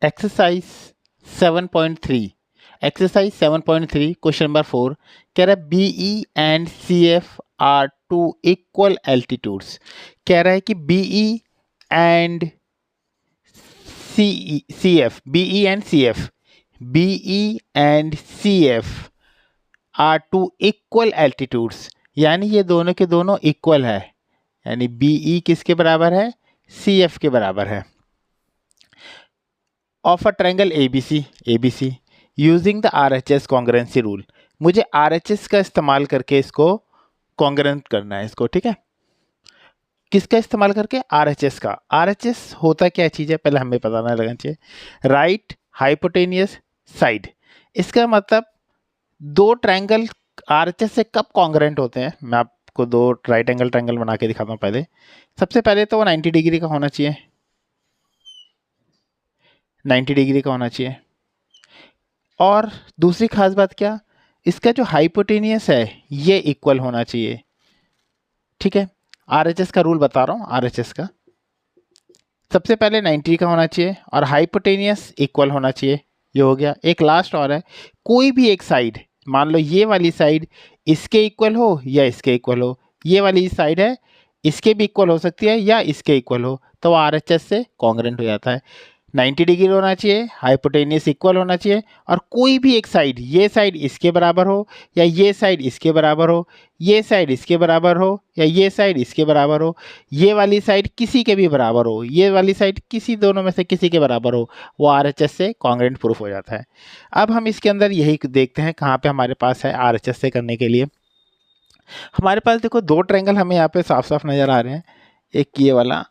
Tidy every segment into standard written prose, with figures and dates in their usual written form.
Exercise 7.3 exercise 7.3 question number 4 कह रहा है BE and CF are two equal altitudes. कह रहा है कि BE and CF BE and CF are two equal altitudes, यानी ये दोनों के दोनों इक्वल है, यानी बीई किसके बराबर है, सीएफ के बराबर है। Of a triangle ABC using the RHS congruency rule, मुझे आरएचएस का इस्तेमाल करके इसको कॉन्ग्रुएंट करना है इसको, ठीक है। किसका इस्तेमाल करके, आरएचएस का। आरएचएस होता क्या चीज़ है, पहले हमें पता ना लगना चाहिए। राइट हाइपोटेनियस साइड, इसका मतलब दो ट्रायंगल आरएचएस से कब कॉन्ग्रुएंट होते हैं। मैं आपको दो राइट एंगल ट्रायंगल बना के दिखाता हूँ। पहले सबसे पहले तो वो 90 डिग्री का होना चाहिए, 90 डिग्री का होना चाहिए। और दूसरी खास बात क्या, इसका जो हाइपोटेनियस है ये इक्वल होना चाहिए, ठीक है। आरएचएस का रूल बता रहा हूँ, आरएचएस का सबसे पहले 90 का होना चाहिए और हाइपोटेनियस इक्वल होना चाहिए। ये हो गया। एक लास्ट और है, कोई भी एक साइड, मान लो ये वाली साइड इसके इक्वल हो या इसके इक्वल हो, ये वाली साइड है इसके भी इक्वल हो सकती है या इसके इक्वल हो, तो आरएचएस से कॉन्ग्रुएंट हो जाता है। 90 डिग्री होना चाहिए, हाइपोटेनियस इक्वल होना चाहिए, और कोई भी एक साइड, ये साइड इसके बराबर हो या ये साइड इसके बराबर हो, ये साइड इसके बराबर हो या ये साइड इसके बराबर हो, ये वाली साइड किसी के भी बराबर हो, ये वाली साइड किसी दोनों में से किसी के बराबर हो, वो आरएचएस से कॉन्ग्रुएंट प्रूफ हो जाता है। अब हम इसके अंदर यही देखते हैं कहाँ पे हमारे पास है आरएचएस से करने के लिए। हमारे पास देखो दो ट्रायंगल हमें यहाँ पे साफ साफ नज़र आ रहे हैं। एक ये वाला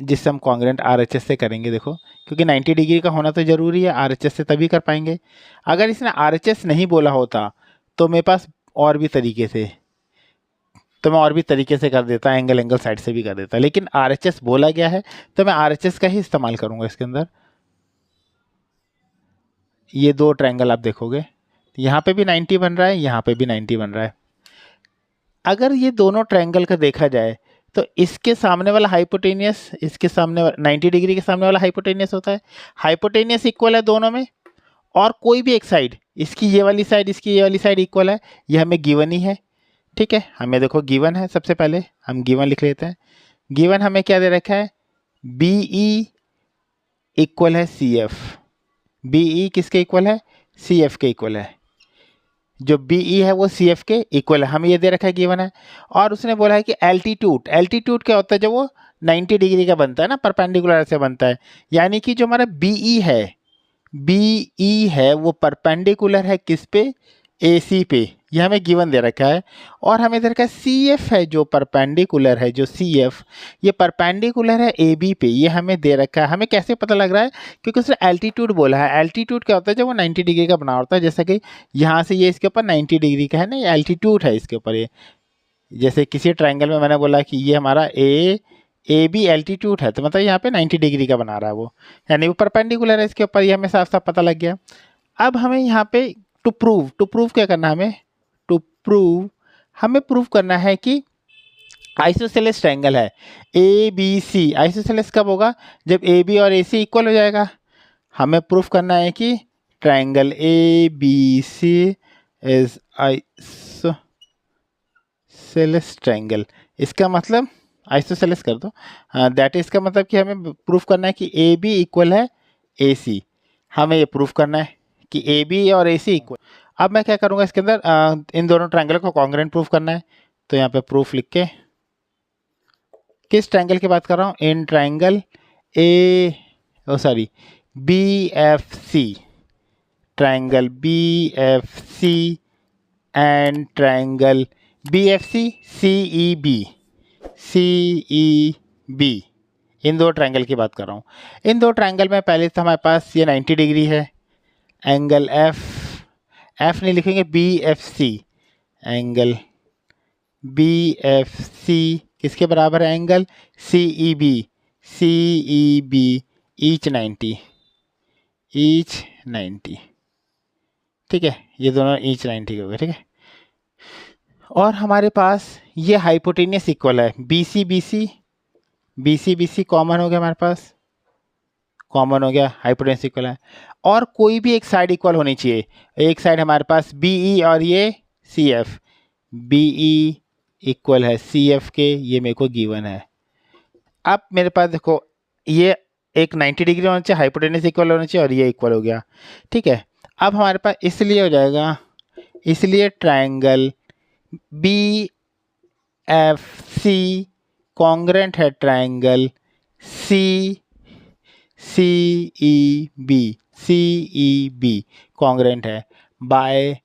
जिससे हम कॉन्ग्रुएंट आरएचएस से करेंगे, देखो क्योंकि 90 डिग्री का होना तो ज़रूरी है, आरएचएस से तभी कर पाएंगे। अगर इसने आरएचएस नहीं बोला होता तो मेरे पास और भी तरीके से, तो मैं और भी तरीके से कर देता, एंगल साइड से भी कर देता, लेकिन आरएचएस बोला गया है तो मैं आरएचएस का ही इस्तेमाल करूँगा इसके अंदर। ये दो ट्रायंगल आप देखोगे, यहाँ पे भी 90 बन रहा है, यहाँ पे भी 90 बन रहा है। अगर ये दोनों ट्रायंगल का देखा जाए तो इसके सामने वाला हाइपोटेनियस, इसके सामने 90 डिग्री के सामने वाला हाइपोटेनियस होता है, हाइपोटेनियस इक्वल है दोनों में, और कोई भी एक साइड, इसकी ये वाली साइड इसकी ये वाली साइड इक्वल है, ये हमें गिवन ही है, ठीक है। हमें देखो गिवन है, सबसे पहले हम गिवन लिख लेते हैं। गिवन हमें क्या दे रखा है, बीई इक्वल है सी एफ, बीई किसके इक्वल है, सी एफ के इक्वल है, जो बीई है वो सी एफ के इक्वल है, हमें ये दे रखा है गिवन है। और उसने बोला है कि एल्टीट्यूड, एल्टीट्यूड क्या होता है, जब वो 90 डिग्री का बनता है ना, परपेंडिकुलर से बनता है, यानी कि जो हमारा बीई है, बीई है वो परपेंडिकुलर है किस पे, ए सी पे, ये हमें गिवन दे रखा है। और हमें दे रखा है सी एफ है जो परपेंडिकुलर है, जो सी एफ ये परपेंडिकुलर है ए बी पे, ये हमें दे रखा है। हमें कैसे पता लग रहा है, क्योंकि उसने एल्टीट्यूड बोला है। एल्टीट्यूड क्या होता है, जब वो 90 डिग्री का बना होता है, जैसा कि यहाँ से ये इसके ऊपर 90 डिग्री का है ना, ये एल्टीट्यूड है इसके ऊपर। ये जैसे किसी ट्राइंगल में मैंने बोला कि ये हमारा ए बी एल्टीट्यूड है, तो मतलब यहाँ पे 90 डिग्री का बना रहा है वो, यानी वो परपेंडिकुलर है इसके ऊपर, ये हमें साफ साफ पता लग गया। अब हमें यहाँ पे टू प्रूव क्या करना है, हमें टू प्रूव, हमें प्रूव करना है कि आइसोसेलेस ट्रायंगल है ए बी सी। आइसोसेलेस कब होगा, जब ए बी और ए सी इक्वल हो जाएगा। हमें प्रूफ करना है कि triangle A B C is isosceles triangle. इसका मतलब आइसोसेलेस कर दो, दैट इज, इसका मतलब कि हमें प्रूफ करना है कि ए बी इक्वल है ए सी। हमें ये प्रूफ करना है कि ए बी और ए सी इक्वल। अब मैं क्या करूँगा इसके अंदर, इन दोनों ट्रायंगल को कॉन्ग्रुएंट प्रूफ करना है, तो यहाँ पे प्रूफ लिख के, किस ट्रायंगल की बात कर रहा हूँ, इन triangle B F C, triangle B F C and triangle B F C C E B, इन दो ट्रायंगल की बात कर रहा हूँ। इन दो ट्रायंगल में पहले तो हमारे पास ये 90 डिग्री है, एंगल एफ नहीं लिखेंगे, B F C, angle B F C किसके बराबर है, angle C E B each 90, ठीक है। ये दोनों ईच 90 हो गए, ठीक है। और हमारे पास ये हाइपोटेनियस इक्वल है, बी सी कॉमन हो गया हमारे पास, कॉमन हो गया, हाइपोटेन्यूज इक्वल है। और कोई भी एक साइड इक्वल होनी चाहिए, एक साइड हमारे पास बी ई और ये C F, B E equal है सी एफ के, ये मेरे को गिवन है। अब मेरे पास देखो ये एक 90 डिग्री होना चाहिए, हाइपोटेन्यूज इक्वल होना चाहिए और ये इक्वल हो गया, ठीक है। अब हमारे पास इसलिए हो जाएगा, इसलिए triangle B F C congruent है triangle C C E B, C E B congruent है बाय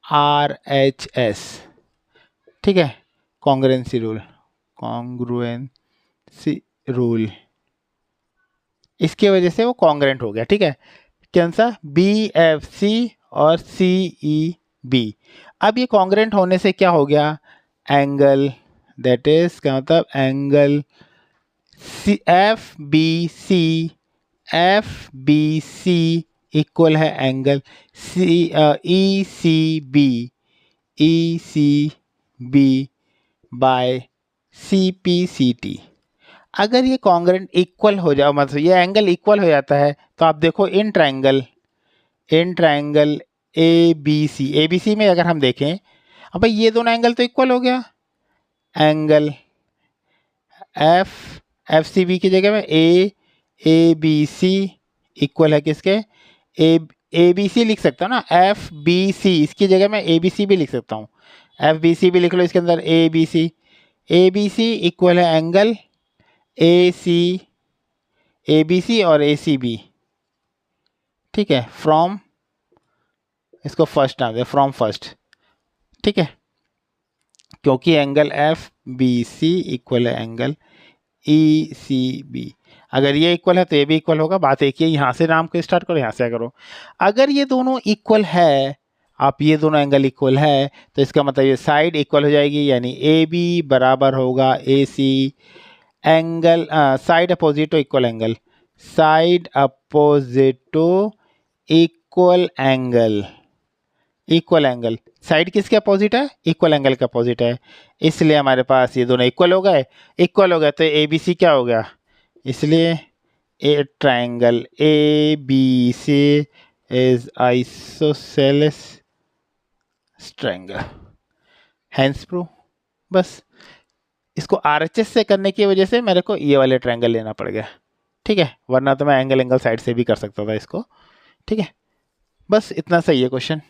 आर एच एस, ठीक है। कॉन्ग्रुएंसी रूल, कॉन्ग्रुएंसी रूल, इसके वजह से वो कॉन्ग्रेंट हो गया, ठीक है। कौन सा, बी एफ सी और सी ई बी। अब ये कॉन्ग्रेंट होने से क्या हो गया, एंगल, दैट इज क्या मतलब, angle C F B C equal है angle C E C B by C P C T. अगर ये कॉन्ग्रेंट इक्वल हो जाए, मतलब ये एंगल इक्वल हो जाता है, तो आप देखो इन ट्रायंगल ए बी सी में अगर हम देखें, अब भाई ये दोनों एंगल तो इक्वल हो गया, एंगल एफ सी बी की जगह में ए बी सी इक्वल है किसके, ए बी सी लिख सकता हूँ ना, एफ बी सी, इसकी जगह मैं ए बी सी भी लिख सकता हूँ, एफ बी सी भी लिख लो इसके अंदर, ए बी सी इक्वल है एंगल ए बी सी और ए सी बी, ठीक है, फ्रॉम, इसको फर्स्ट नाम दे, फ्रॉम फर्स्ट, ठीक है, क्योंकि angle F B C equal है एंगल ई सी बी। अगर ये इक्वल है तो ये भी इक्वल होगा, बात एक ही, यहाँ से नाम को स्टार्ट करो, यहाँ से करो। अगर ये दोनों इक्वल है, आप ये दोनों एंगल इक्वल है, तो इसका मतलब ये साइड इक्वल हो जाएगी, यानी ए बी बराबर होगा A C, angle side opposite to equal angle, side opposite to equal angle, equal angle, side किसके अपोजिट है, इक्वल एंगल के अपोजिट है, इसलिए हमारे पास ये दोनों इक्वल हो गए, तो ए बी सी क्या हो गया, इसलिए a triangle A B C is isosceles triangle, hence prove. बस इसको आरएचएस से करने की वजह से मेरे को ये वाले ट्रायंगल लेना पड़ गया, ठीक है, वरना तो मैं एंगल साइड से भी कर सकता था इसको, ठीक है। बस इतना सही है क्वेश्चन,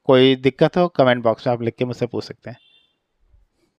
कोई दिक्कत हो कमेंट बॉक्स में आप लिख के मुझसे पूछ सकते हैं।